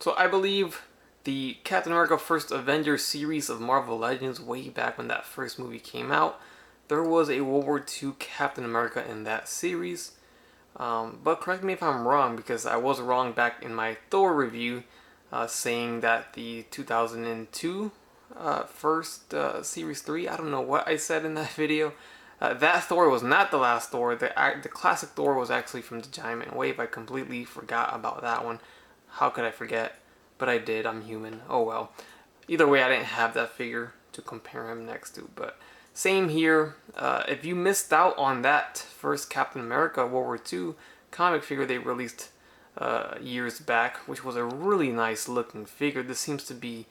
So I believe the Captain America First Avenger series of Marvel Legends, way back when that first movie came out, there was a World War II Captain America in that series. But correct me if I'm wrong, because I was wrong back in my Thor review, saying that the 2002 first series 3, I don't know what I said in that video. That Thor was not the last Thor. The classic Thor was actually from the Giant Man Wave. I completely forgot about that one. How could I forget? But I did. I'm human. Oh well. Either way, I didn't have that figure to compare him next to. But same here. If you missed out on that first Captain America World War II comic figure they released years back, which was a really nice looking figure, this seems to be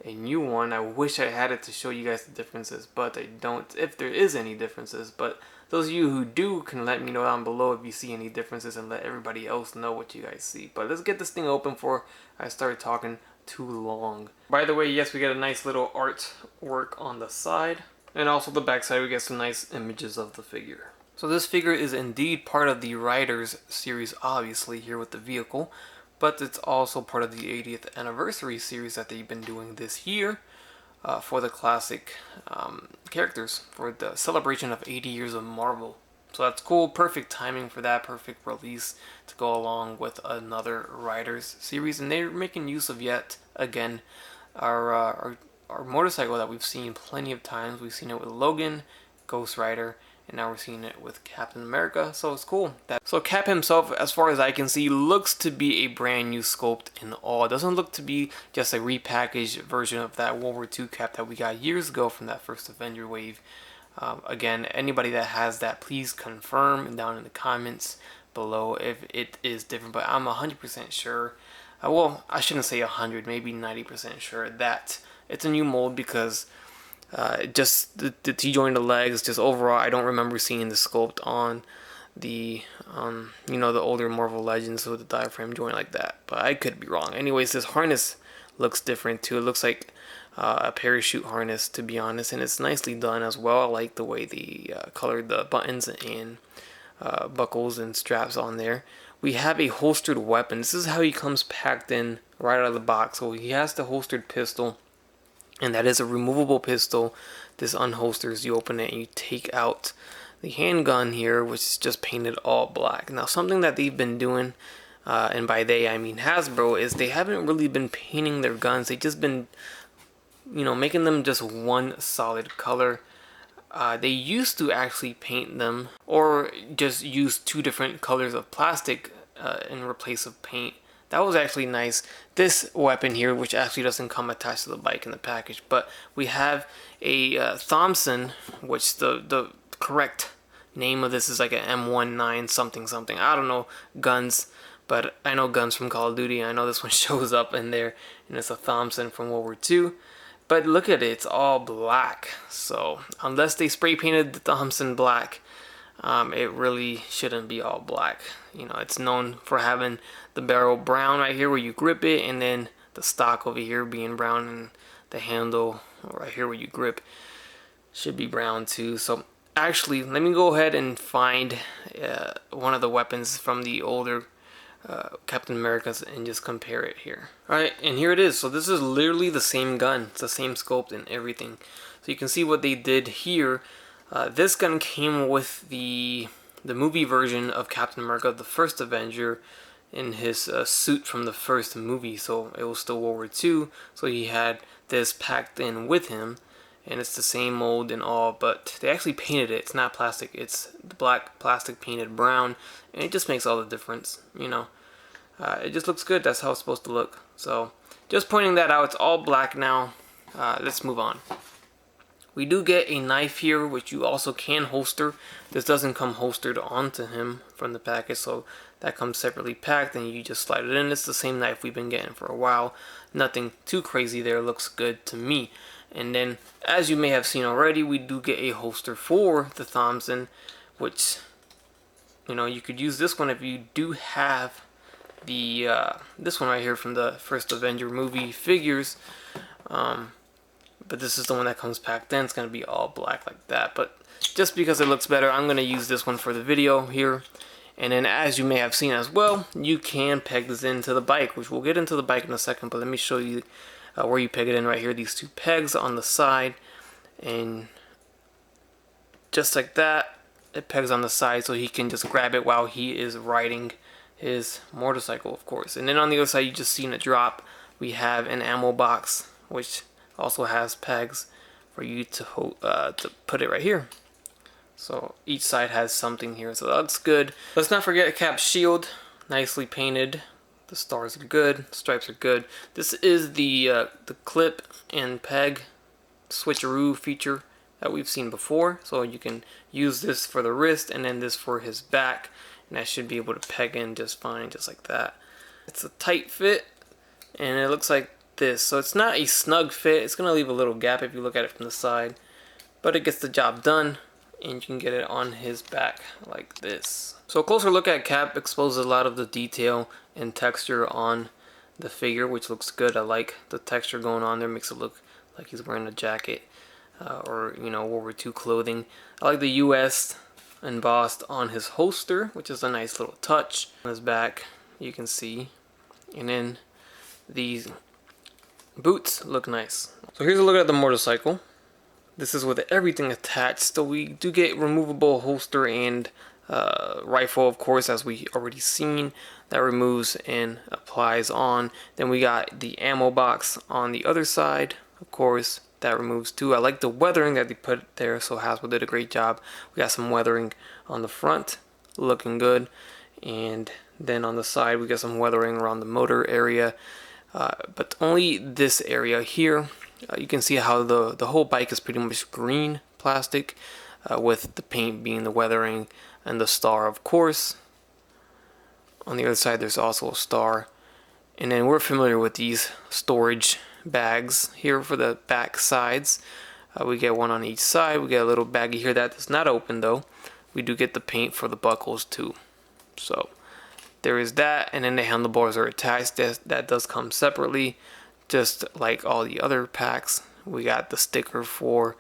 a new one. I wish I had it to show you guys the differences, but I don't, if there is any differences. But those of you who do can let me know down below if you see any differences, and let everybody else know what you guys see. But let's get this thing open before I start talking too long. By the way, yes, we get a nice little artwork on the side, and also the back side we get some nice images of the figure. So this figure is indeed part of the Riders series, obviously, here with the vehicle, but it's also part of the 80th anniversary series that they've been doing this year for the classic characters, for the celebration of 80 years of Marvel. So that's cool, perfect timing for that, perfect release to go along with another Riders series. And they're making use of, yet again, our motorcycle that we've seen plenty of times. We've seen it with Logan, Ghost Rider, and now we're seeing it with Captain America, so it's cool. So Cap himself, as far as I can see, looks to be a brand new sculpt in all. It doesn't look to be just a repackaged version of that World War II Cap that we got years ago from that first Avenger wave. Again, anybody that has that, please confirm down in the comments below if it is different, but I'm 100% sure. Well, I shouldn't say 100, maybe 90% sure that it's a new mold, because just the T-joint, the legs, just overall, I don't remember seeing the sculpt on the, you know, the older Marvel Legends with the diaphragm joint like that. But I could be wrong. Anyways, this harness looks different too. It looks like a parachute harness, to be honest, and it's nicely done as well. I like the way they colored the buttons and buckles and straps on there. We have a holstered weapon. This is how he comes packed in right out of the box. So he has the holstered pistol, and that is a removable pistol. This unholsters, you open it and you take out the handgun here, which is just painted all black. Now, something that they've been doing, and by they I mean Hasbro, is they haven't really been painting their guns. They've just been, you know, making them just one solid color. They used to actually paint them, or just use two different colors of plastic in replace of paint. That was actually nice. This weapon here, which actually doesn't come attached to the bike in the package, but we have a Thompson, which the correct name of this is like an M19 something something. I don't know guns, but I know guns from Call of Duty. I know this one shows up in there, and it's a Thompson from World War II. But look at it, it's all black. So unless they spray painted the Thompson black, it really shouldn't be all black. You know, it's known for having the barrel brown right here where you grip it, and then the stock over here being brown, and the handle right here where you grip should be brown too. So actually, let me go ahead and find one of the weapons from the older Captain America's and just compare it here. Alright, and here it is. So this is literally the same gun. It's the same sculpt and everything. So you can see what they did here. This gun came with the movie version of Captain America, the first Avenger, in his suit from the first movie. So it was still World War II. So he had this packed in with him. And it's the same mold and all, but they actually painted it. It's not plastic. It's the black plastic painted brown, and it just makes all the difference, you know. It just looks good. That's how it's supposed to look. So just pointing that out. It's all black now. Let's move on. We do get a knife here, which you also can holster. This doesn't come holstered onto him from the package, so that comes separately packed, and you just slide it in. It's the same knife we've been getting for a while. Nothing too crazy there. Looks good to me. And then, as you may have seen already, we do get a holster for the Thompson, which, you know, you could use this one if you do have the this one right here from the first Avenger movie figures. But this is the one that comes packed in. It's going to be all black like that. But just because it looks better, I'm going to use this one for the video here. And then, as you may have seen as well, you can peg this into the bike, which we'll get into the bike in a second, but let me show you where you peg it in right here. These two pegs on the side, and just like that, it pegs on the side so he can just grab it while he is riding his motorcycle, of course. And then on the other side, you just seen it drop, we have an ammo box, which also has pegs for you to put it right here. So each side has something here, so that's good. Let's not forget Cap's shield, nicely painted. The stars are good, the stripes are good. This is the clip and peg switcheroo feature that we've seen before. So you can use this for the wrist and then this for his back, and that should be able to peg in just fine, just like that. It's a tight fit, and it looks like this. So it's not a snug fit. It's gonna leave a little gap if you look at it from the side, but it gets the job done, and you can get it on his back like this. So a closer look at Cap exposes a lot of the detail and texture on the figure, which looks good. I like the texture going on there, makes it look like he's wearing a jacket or, you know, World War II clothing. I like the US embossed on his holster, which is a nice little touch. On his back, you can see, and then these boots look nice. So here's a look at the motorcycle. This is with everything attached. So we do get removable holster and rifle, of course, as we already seen. That removes and applies on. Then we got the ammo box on the other side, of course. That removes too. I like the weathering that they put there, so Hasbro did a great job. We got some weathering on the front, looking good, and then on the side we got some weathering around the motor area, but only this area here. You can see how the whole bike is pretty much green plastic, with the paint being the weathering and the star, of course. On the other side there's also a star, and then we're familiar with these storage bags here for the back sides. We get one on each side. We get a little baggie here that does not open though. We do get the paint for the buckles too. So there is that, and then the handlebars are attached. That does come separately, just like all the other packs. We got the sticker for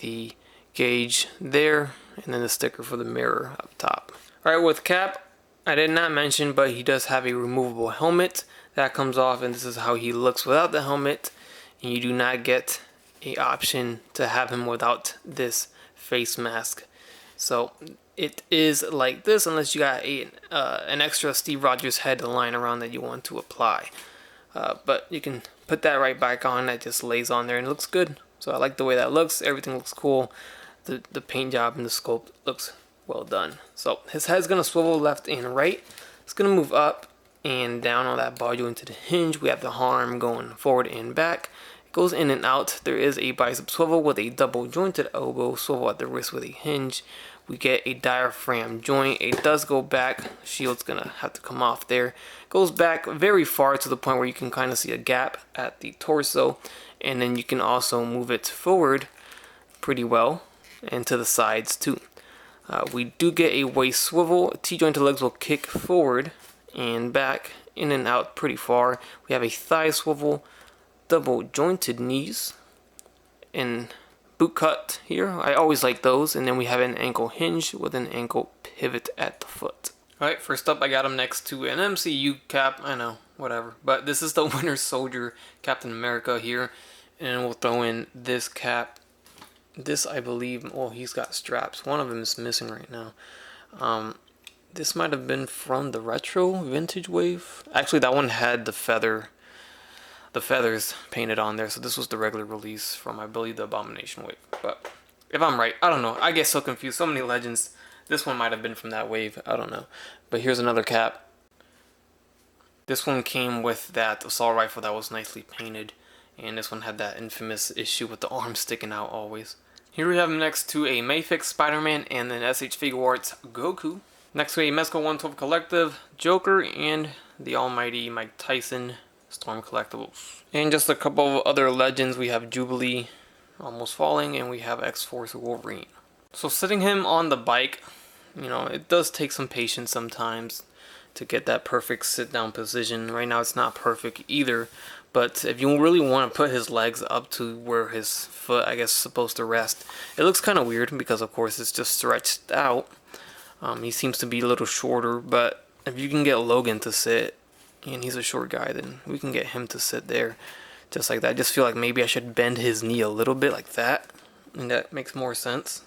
the gauge there, and then the sticker for the mirror up top. Alright, with Cap, I did not mention, but he does have a removable helmet that comes off, and this is how he looks without the helmet, and you do not get a option to have him without this face mask. So it is like this, unless you got an extra Steve Rogers head lying around that you want to apply. But you can put that right back on. That just lays on there and it looks good. So I like the way that looks. Everything looks cool. The paint job and the sculpt looks well done. So his head's gonna swivel left and right. It's gonna move up and down on that ball joint to the hinge. We have the arm going forward and back. It goes in and out. There is a bicep swivel with a double jointed elbow swivel at the wrist with a hinge. We get a diaphragm joint. It does go back. Shield's gonna have to come off there. Goes back very far to the point where you can kind of see a gap at the torso, and then you can also move it forward pretty well and to the sides too. We do get a waist swivel. T-jointed legs will kick forward and back, in and out pretty far. We have a thigh swivel, double jointed knees, and boot cut here. I always like those. And then we have an ankle hinge with an ankle pivot at the foot. Alright, first up I got him next to an MCU Cap. I know, whatever. But this is the Winter Soldier Captain America here. And we'll throw in this cap. This, I believe, well, he's got straps. One of them is missing right now. This might have been from the retro vintage wave. Actually, that one had the feathers painted on there. So this was the regular release from, I believe, the Abomination wave. But if I'm right, I don't know. I get so confused. So many legends. This one might have been from that wave. I don't know. But here's another cap. This one came with that assault rifle that was nicely painted. And this one had that infamous issue with the arm sticking out always. Here we have him next to a Mayfix Spider-Man and then SH Figure Arts Goku. Next to a Mezco 112 Collective, Joker, and the almighty Mike Tyson Storm Collectibles. And just a couple of other legends. We have Jubilee, Almost Falling, and we have X-Force Wolverine. So sitting him on the bike, you know, it does take some patience sometimes to get that perfect sit-down position. Right now it's not perfect either, but if you really want to put his legs up to where his foot, I guess, is supposed to rest, it looks kind of weird because, of course, it's just stretched out. He seems to be a little shorter, but if you can get Logan to sit, and he's a short guy, then we can get him to sit there just like that. I just feel like maybe I should bend his knee a little bit like that, and that makes more sense.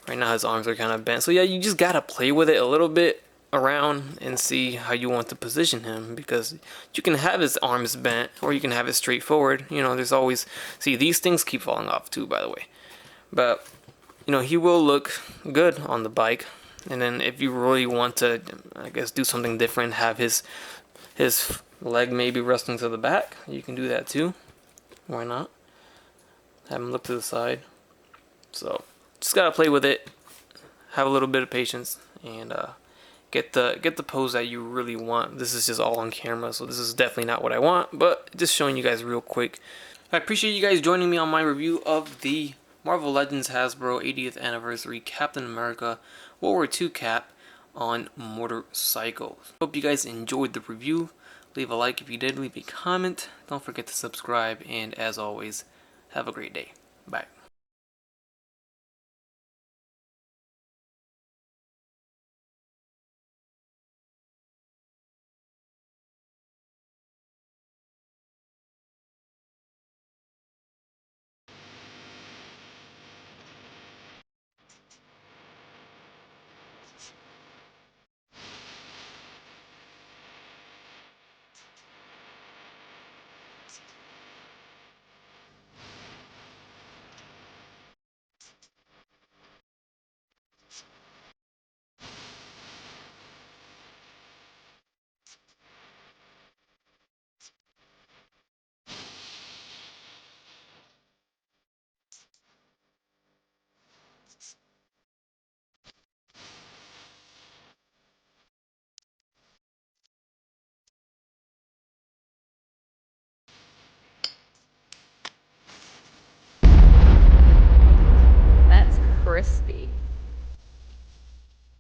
Right now his arms are kind of bent. So yeah, you just gotta play with it a little bit around and see how you want to position him, because you can have his arms bent or you can have it straight forward. You know, there's always, see, these things keep falling off too, by the way. But you know, he will look good on the bike. And then if you really want to, I guess, do something different, have his leg maybe resting to the back, you can do that too. Why not? Have him look to the side. So just gotta play with it, have a little bit of patience, and get the pose that you really want. This is just all on camera, so this is definitely not what I want, but just showing you guys real quick. I appreciate you guys joining me on my review of the Marvel Legends Hasbro 80th Anniversary Captain America World War II cap on motorcycles. Hope you guys enjoyed the review. Leave a like if you did, leave a comment. Don't forget to subscribe, and as always, have a great day. Bye. That's crispy.